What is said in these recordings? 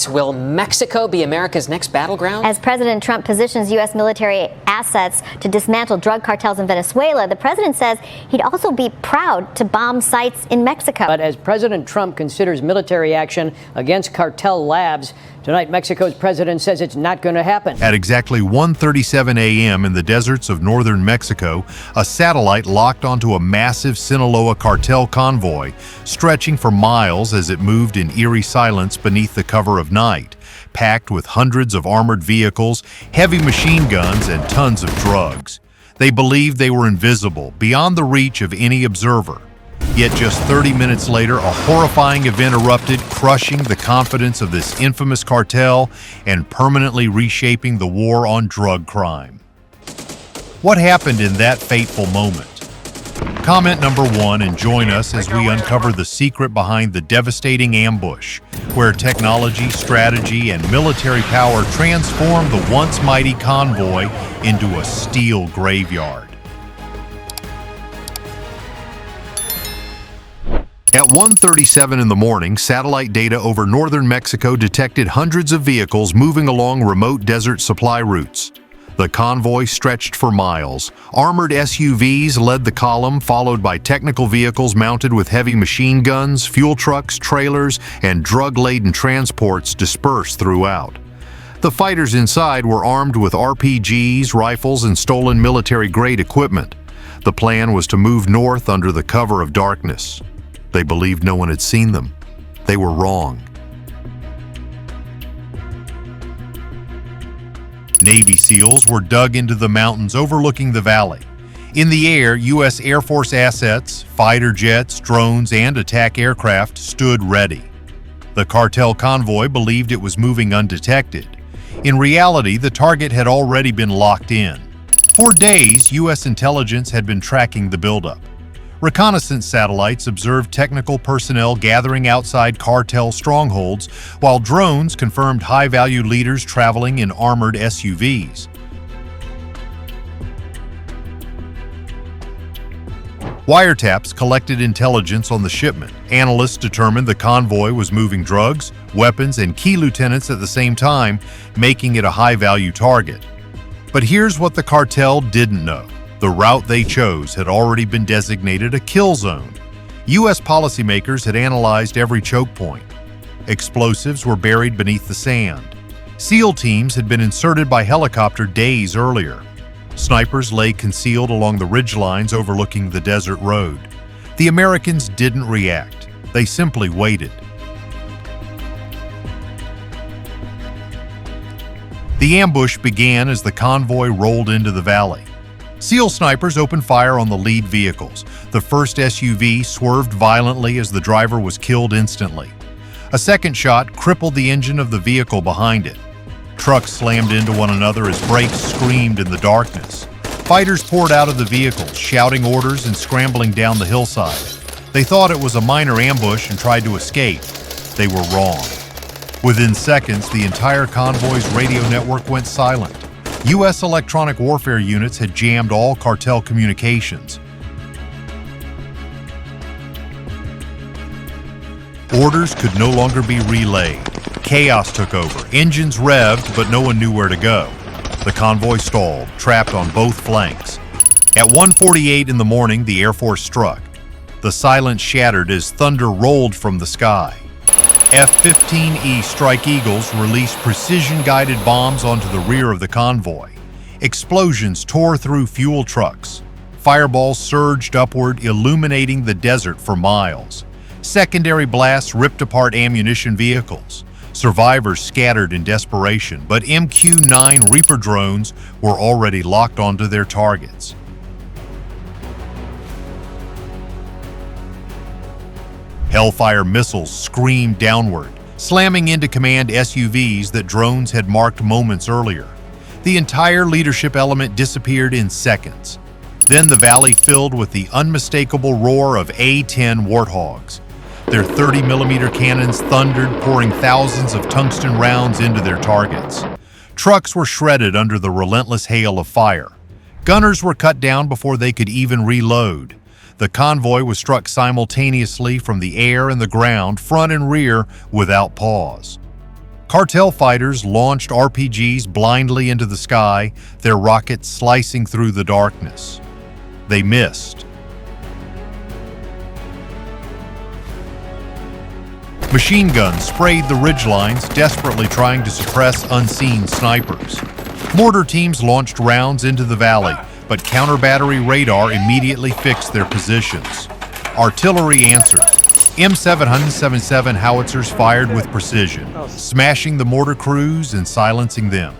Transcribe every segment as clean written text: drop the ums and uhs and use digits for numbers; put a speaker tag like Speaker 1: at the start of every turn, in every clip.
Speaker 1: Plus, will Mexico be America's next battleground?
Speaker 2: As President Trump positions U.S. military assets to dismantle drug cartels in Venezuela, the president says he'd also be proud to bomb sites in Mexico.
Speaker 3: But as President Trump considers military action against cartel labs, tonight Mexico's president says it's not going to happen.
Speaker 4: At exactly 1:37 a.m. in the deserts of northern Mexico, a satellite locked onto a massive Sinaloa cartel convoy, stretching for miles as it moved in eerie silence beneath the cover of night, packed with hundreds of armored vehicles, heavy machine guns, and tons of drugs. They believed they were invisible, beyond the reach of any observer. Yet just 30 minutes later, a horrifying event erupted, crushing the confidence of this infamous cartel and permanently reshaping the war on drug crime. What happened in that fateful moment? Comment number 1 and join us as we uncover the secret behind the devastating ambush, where technology, strategy, and military power transformed the once mighty convoy into a steel graveyard. At 1:37 in the morning, satellite data over northern Mexico detected hundreds of vehicles moving along remote desert supply routes. The convoy stretched for miles. Armored SUVs led the column, followed by technical vehicles mounted with heavy machine guns, fuel trucks, trailers, and drug-laden transports dispersed throughout. The fighters inside were armed with RPGs, rifles, and stolen military-grade equipment. The plan was to move north under the cover of darkness. They believed no one had seen them. They were wrong. Navy SEALs were dug into the mountains overlooking the valley. In the air, U.S. Air Force assets, fighter jets, drones, and attack aircraft stood ready. The cartel convoy believed it was moving undetected. In reality, the target had already been locked in. For days, U.S. intelligence had been tracking the buildup. Reconnaissance satellites observed technical personnel gathering outside cartel strongholds, while drones confirmed high-value leaders traveling in armored SUVs. Wiretaps collected intelligence on the shipment. Analysts determined the convoy was moving drugs, weapons, and key lieutenants at the same time, making it a high-value target. But here's what the cartel didn't know. The route they chose had already been designated a kill zone. U.S. policymakers had analyzed every choke point. Explosives were buried beneath the sand. SEAL teams had been inserted by helicopter days earlier. Snipers lay concealed along the ridgelines overlooking the desert road. The Americans didn't react. They simply waited. The ambush began as the convoy rolled into the valley. SEAL snipers opened fire on the lead vehicles. The first SUV swerved violently as the driver was killed instantly. A second shot crippled the engine of the vehicle behind it. Trucks slammed into one another as brakes screamed in the darkness. Fighters poured out of the vehicles, shouting orders and scrambling down the hillside. They thought it was a minor ambush and tried to escape. They were wrong. Within seconds, the entire convoy's radio network went silent. U.S. electronic warfare units had jammed all cartel communications. Orders could no longer be relayed. Chaos took over. Engines revved, but no one knew where to go. The convoy stalled, trapped on both flanks. At 1:48 in the morning, the Air Force struck. The silence shattered as thunder rolled from the sky. F-15E Strike Eagles released precision-guided bombs onto the rear of the convoy. Explosions tore through fuel trucks. Fireballs surged upward, illuminating the desert for miles. Secondary blasts ripped apart ammunition vehicles. Survivors scattered in desperation, but MQ-9 Reaper drones were already locked onto their targets. Hellfire missiles screamed downward, slamming into command SUVs that drones had marked moments earlier. The entire leadership element disappeared in seconds. Then the valley filled with the unmistakable roar of A-10 Warthogs. Their 30mm cannons thundered, pouring thousands of tungsten rounds into their targets. Trucks were shredded under the relentless hail of fire. Gunners were cut down before they could even reload. The convoy was struck simultaneously from the air and the ground, front and rear, without pause. Cartel fighters launched RPGs blindly into the sky, their rockets slicing through the darkness. They missed. Machine guns sprayed the ridgelines, desperately trying to suppress unseen snipers. Mortar teams launched rounds into the valley, but counter-battery radar immediately fixed their positions. Artillery answered. M777 howitzers fired with precision, smashing the mortar crews and silencing them.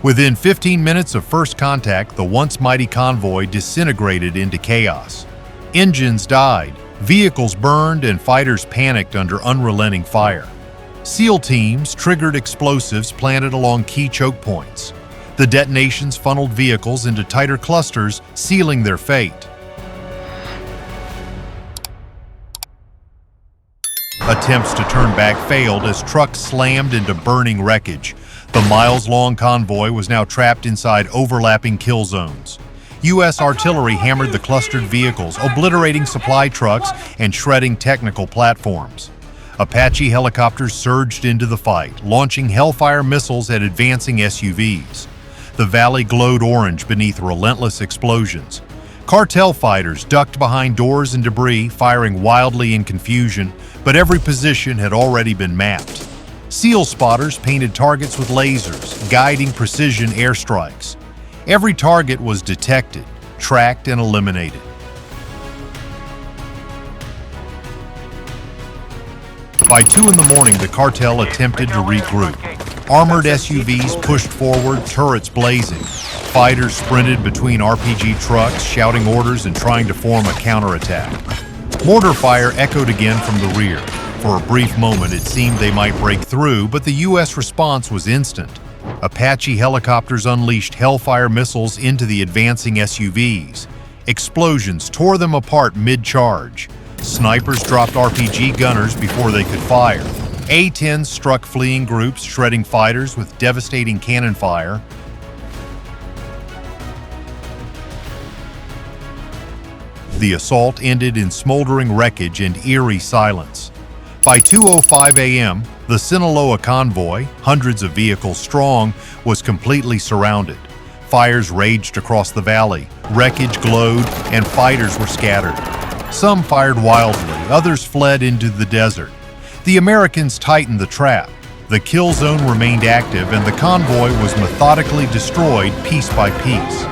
Speaker 4: Within 15 minutes of first contact, the once mighty convoy disintegrated into chaos. Engines died, vehicles burned, and fighters panicked under unrelenting fire. SEAL teams triggered explosives planted along key choke points. The detonations funneled vehicles into tighter clusters, sealing their fate. Attempts to turn back failed as trucks slammed into burning wreckage. The miles-long convoy was now trapped inside overlapping kill zones. U.S. artillery hammered the clustered vehicles, obliterating supply trucks and shredding technical platforms. Apache helicopters surged into the fight, launching Hellfire missiles at advancing SUVs. The valley glowed orange beneath relentless explosions. Cartel fighters ducked behind doors and debris, firing wildly in confusion, but every position had already been mapped. SEAL spotters painted targets with lasers, guiding precision airstrikes. Every target was detected, tracked, and eliminated. By 2 in the morning, the cartel attempted to regroup. Armored SUVs pushed forward, turrets blazing. Fighters sprinted between RPG trucks, shouting orders and trying to form a counterattack. Mortar fire echoed again from the rear. For a brief moment, it seemed they might break through, but the U.S. response was instant. Apache helicopters unleashed Hellfire missiles into the advancing SUVs. Explosions tore them apart mid-charge. Snipers dropped RPG gunners before they could fire. A-10s struck fleeing groups, shredding fighters with devastating cannon fire. The assault ended in smoldering wreckage and eerie silence. By 2:05 a.m., the Sinaloa Convoy, hundreds of vehicles strong, was completely surrounded. Fires raged across the valley, wreckage glowed, and fighters were scattered. Some fired wildly, others fled into the desert. The Americans tightened the trap. The kill zone remained active, and the convoy was methodically destroyed piece by piece.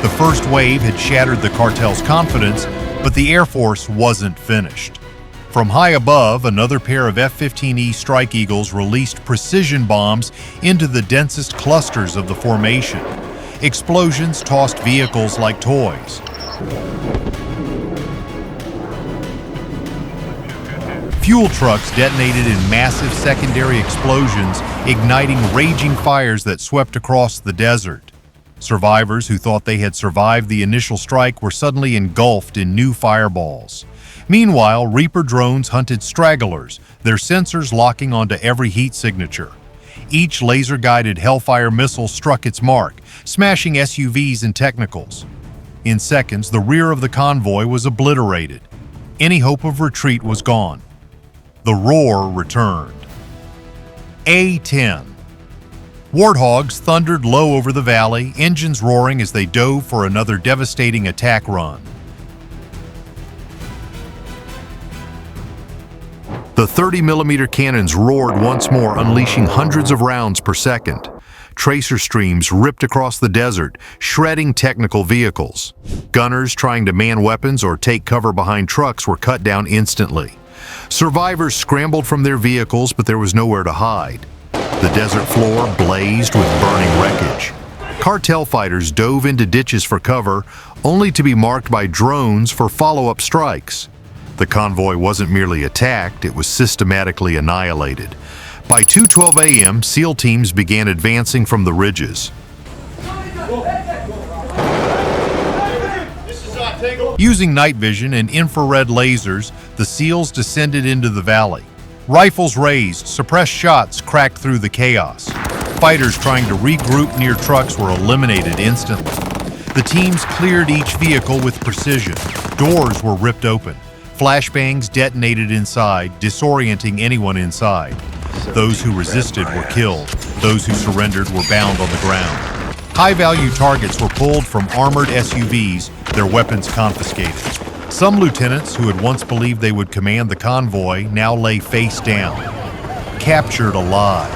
Speaker 4: The first wave had shattered the cartel's confidence, but the Air Force wasn't finished. From high above, another pair of F-15E Strike Eagles released precision bombs into the densest clusters of the formation. Explosions tossed vehicles like toys. Fuel trucks detonated in massive secondary explosions, igniting raging fires that swept across the desert. Survivors who thought they had survived the initial strike were suddenly engulfed in new fireballs. Meanwhile, Reaper drones hunted stragglers, their sensors locking onto every heat signature. Each laser-guided Hellfire missile struck its mark, smashing SUVs and technicals. In seconds, the rear of the convoy was obliterated. Any hope of retreat was gone. The roar returned. A-10. Warthogs thundered low over the valley, engines roaring as they dove for another devastating attack run. The 30mm cannons roared once more, unleashing hundreds of rounds per second. Tracer streams ripped across the desert, shredding technical vehicles. Gunners trying to man weapons or take cover behind trucks were cut down instantly. Survivors scrambled from their vehicles, but there was nowhere to hide. The desert floor blazed with burning wreckage. Cartel fighters dove into ditches for cover, only to be marked by drones for follow-up strikes. The convoy wasn't merely attacked, it was systematically annihilated. By 2:12 a.m., SEAL teams began advancing from the ridges. Using night vision and infrared lasers, the SEALs descended into the valley. Rifles raised, suppressed shots cracked through the chaos. Fighters trying to regroup near trucks were eliminated instantly. The teams cleared each vehicle with precision. Doors were ripped open. Flashbangs detonated inside, disorienting anyone inside. Those who resisted were killed. Those who surrendered were bound on the ground. High-value targets were pulled from armored SUVs, their weapons confiscated. Some lieutenants who had once believed they would command the convoy now lay face down, captured alive.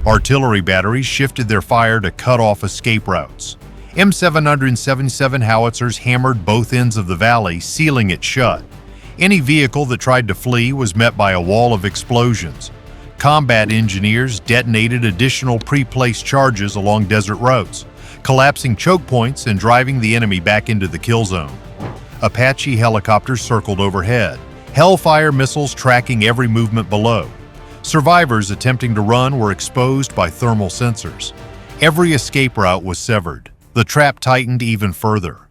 Speaker 4: Artillery batteries shifted their fire to cut off escape routes. M777 howitzers hammered both ends of the valley, sealing it shut. Any vehicle that tried to flee was met by a wall of explosions. Combat engineers detonated additional pre-placed charges along desert roads, collapsing choke points and driving the enemy back into the kill zone. Apache helicopters circled overhead, Hellfire missiles tracking every movement below. Survivors attempting to run were exposed by thermal sensors. Every escape route was severed. The trap tightened even further.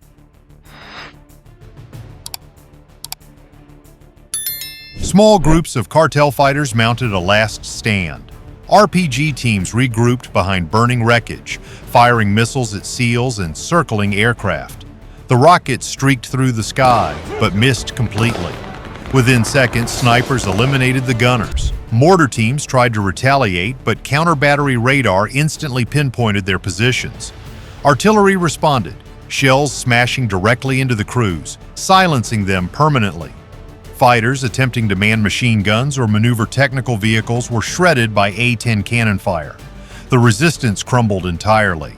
Speaker 4: Small groups of cartel fighters mounted a last stand. RPG teams regrouped behind burning wreckage, firing missiles at SEALs and circling aircraft. The rockets streaked through the sky, but missed completely. Within seconds, snipers eliminated the gunners. Mortar teams tried to retaliate, but counter-battery radar instantly pinpointed their positions. Artillery responded, shells smashing directly into the crews, silencing them permanently. Fighters attempting to man machine guns or maneuver technical vehicles were shredded by A-10 cannon fire. The resistance crumbled entirely.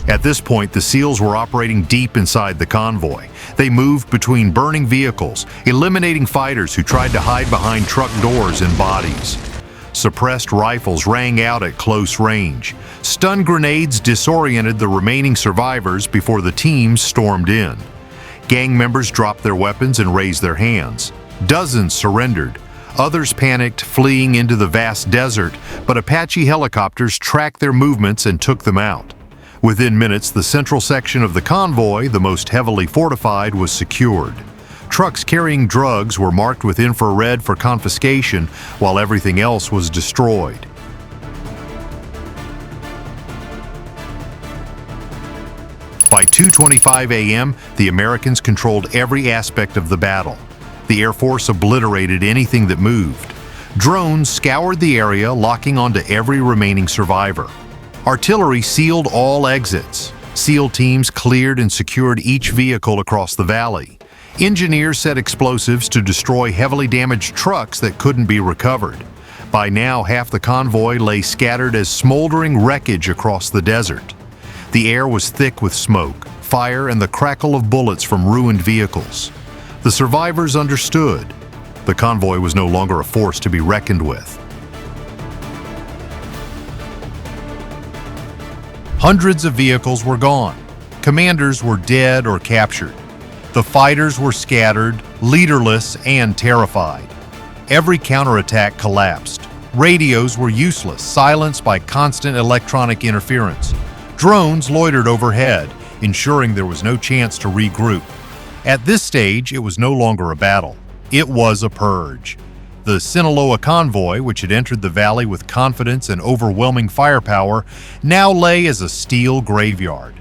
Speaker 4: At this point, the SEALs were operating deep inside the convoy. They moved between burning vehicles, eliminating fighters who tried to hide behind truck doors and bodies. Suppressed rifles rang out at close range. Stun grenades disoriented the remaining survivors before the teams stormed in. Gang members dropped their weapons and raised their hands. Dozens surrendered. Others panicked, fleeing into the vast desert, but Apache helicopters tracked their movements and took them out. Within minutes, the central section of the convoy, the most heavily fortified, was secured. Trucks carrying drugs were marked with infrared for confiscation, while everything else was destroyed. By 2:25 a.m., the Americans controlled every aspect of the battle. The Air Force obliterated anything that moved. Drones scoured the area, locking onto every remaining survivor. Artillery sealed all exits. SEAL teams cleared and secured each vehicle across the valley. Engineers set explosives to destroy heavily damaged trucks that couldn't be recovered. By now, half the convoy lay scattered as smoldering wreckage across the desert. The air was thick with smoke, fire, and the crackle of bullets from ruined vehicles. The survivors understood. The convoy was no longer a force to be reckoned with. Hundreds of vehicles were gone. Commanders were dead or captured. The fighters were scattered, leaderless, and terrified. Every counterattack collapsed. Radios were useless, silenced by constant electronic interference. Drones loitered overhead, ensuring there was no chance to regroup. At this stage, it was no longer a battle. It was a purge. The Sinaloa Convoy, which had entered the valley with confidence and overwhelming firepower, now lay as a steel graveyard.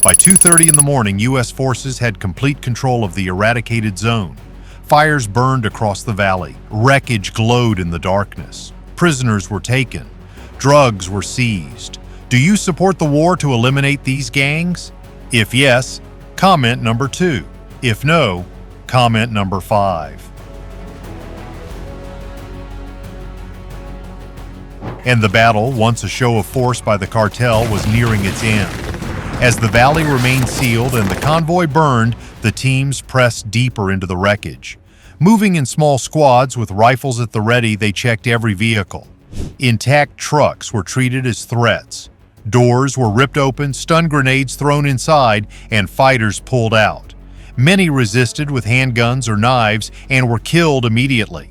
Speaker 4: By 2:30 in the morning, U.S. forces had complete control of the eradicated zone. Fires burned across the valley. Wreckage glowed in the darkness. Prisoners were taken. Drugs were seized. Do you support the war to eliminate these gangs? If yes, comment number 2. If no, comment number 5. And the battle, once a show of force by the cartel, was nearing its end. As the valley remained sealed and the convoy burned, the teams pressed deeper into the wreckage. Moving in small squads with rifles at the ready, they checked every vehicle. Intact trucks were treated as threats. Doors were ripped open, stun grenades thrown inside, and fighters pulled out. Many resisted with handguns or knives and were killed immediately.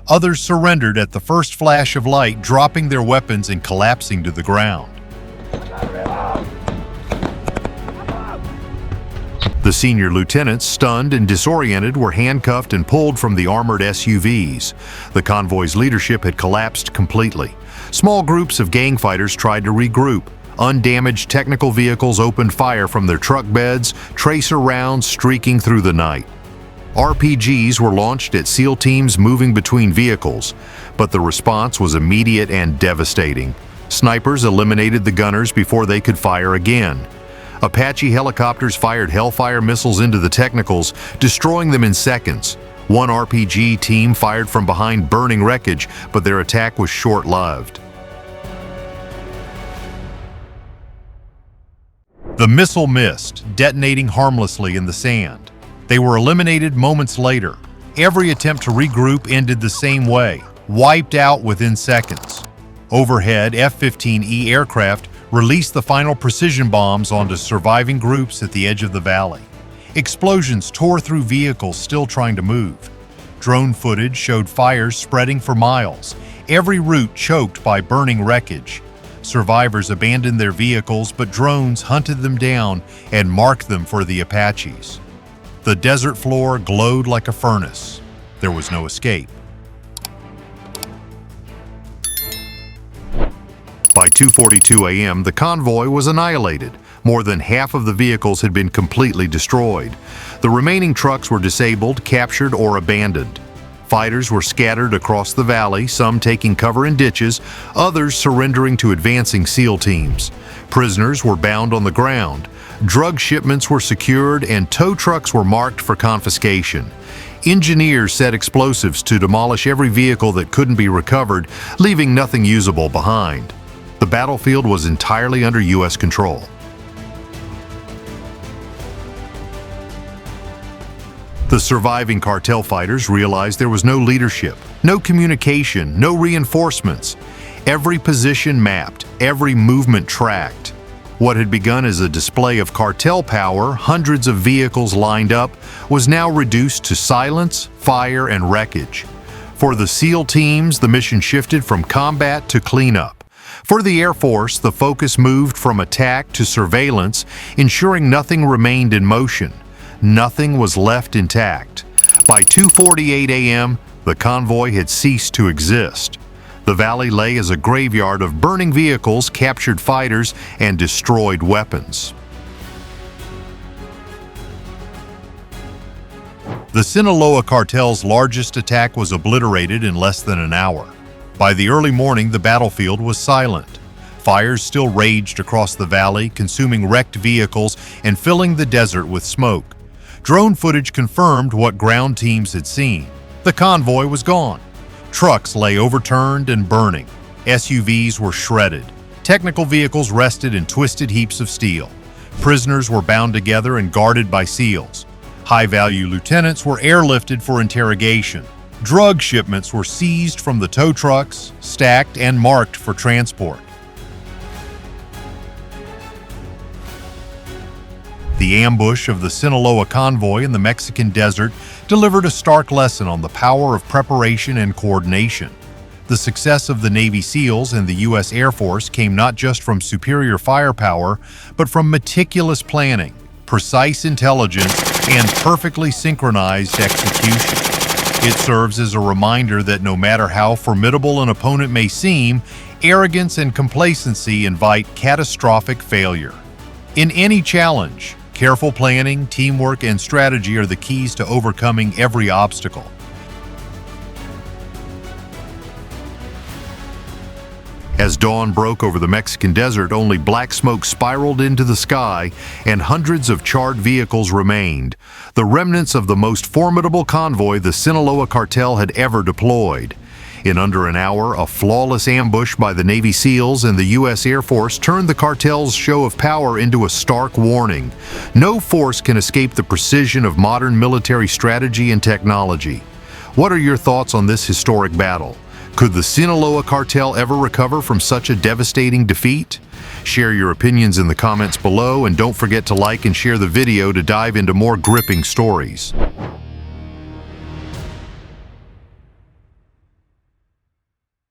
Speaker 4: Others surrendered at the first flash of light, dropping their weapons and collapsing to the ground. The senior lieutenants, stunned and disoriented, were handcuffed and pulled from the armored SUVs. The convoy's leadership had collapsed completely. Small groups of gang fighters tried to regroup. Undamaged technical vehicles opened fire from their truck beds, tracer rounds streaking through the night. RPGs were launched at SEAL teams moving between vehicles, but the response was immediate and devastating. Snipers eliminated the gunners before they could fire again. Apache helicopters fired Hellfire missiles into the technicals, destroying them in seconds. One RPG team fired from behind burning wreckage, but their attack was short-lived. The missile missed, detonating harmlessly in the sand. They were eliminated moments later. Every attempt to regroup ended the same way, wiped out within seconds. Overhead, F-15E aircraft released the final precision bombs onto surviving groups at the edge of the valley. Explosions tore through vehicles still trying to move. Drone footage showed fires spreading for miles, every route choked by burning wreckage. Survivors abandoned their vehicles, but drones hunted them down and marked them for the Apaches. The desert floor glowed like a furnace. There was no escape. By 2:42 a.m., the convoy was annihilated. More than half of the vehicles had been completely destroyed. The remaining trucks were disabled, captured, or abandoned. Fighters were scattered across the valley, some taking cover in ditches, others surrendering to advancing SEAL teams. Prisoners were bound on the ground. Drug shipments were secured, and tow trucks were marked for confiscation. Engineers set explosives to demolish every vehicle that couldn't be recovered, leaving nothing usable behind. The battlefield was entirely under U.S. control. The surviving cartel fighters realized there was no leadership, no communication, no reinforcements. Every position mapped, every movement tracked. What had begun as a display of cartel power, hundreds of vehicles lined up, was now reduced to silence, fire, and wreckage. For the SEAL teams, the mission shifted from combat to cleanup. For the Air Force, the focus moved from attack to surveillance, ensuring nothing remained in motion. Nothing was left intact. By 2:48 a.m., the convoy had ceased to exist. The valley lay as a graveyard of burning vehicles, captured fighters, and destroyed weapons. The Sinaloa Cartel's largest attack was obliterated in less than an hour. By the early morning, the battlefield was silent. Fires still raged across the valley, consuming wrecked vehicles and filling the desert with smoke. Drone footage confirmed what ground teams had seen. The convoy was gone. Trucks lay overturned and burning. SUVs were shredded. Technical vehicles rested in twisted heaps of steel. Prisoners were bound together and guarded by SEALs. High-value lieutenants were airlifted for interrogation. Drug shipments were seized from the tow trucks, stacked and marked for transport. The ambush of the Sinaloa Convoy in the Mexican desert delivered a stark lesson on the power of preparation and coordination. The success of the Navy SEALs and the U.S. Air Force came not just from superior firepower, but from meticulous planning, precise intelligence, and perfectly synchronized execution. It serves as a reminder that no matter how formidable an opponent may seem, arrogance and complacency invite catastrophic failure. In any challenge, careful planning, teamwork, and strategy are the keys to overcoming every obstacle. As dawn broke over the Mexican desert, only black smoke spiraled into the sky and hundreds of charred vehicles remained, the remnants of the most formidable convoy the Sinaloa Cartel had ever deployed. In under an hour, a flawless ambush by the Navy SEALs and the U.S. Air Force turned the cartel's show of power into a stark warning. No force can escape the precision of modern military strategy and technology. What are your thoughts on this historic battle? Could the Sinaloa Cartel ever recover from such a devastating defeat? Share your opinions in the comments below, and don't forget to like and share the video to dive into more gripping stories.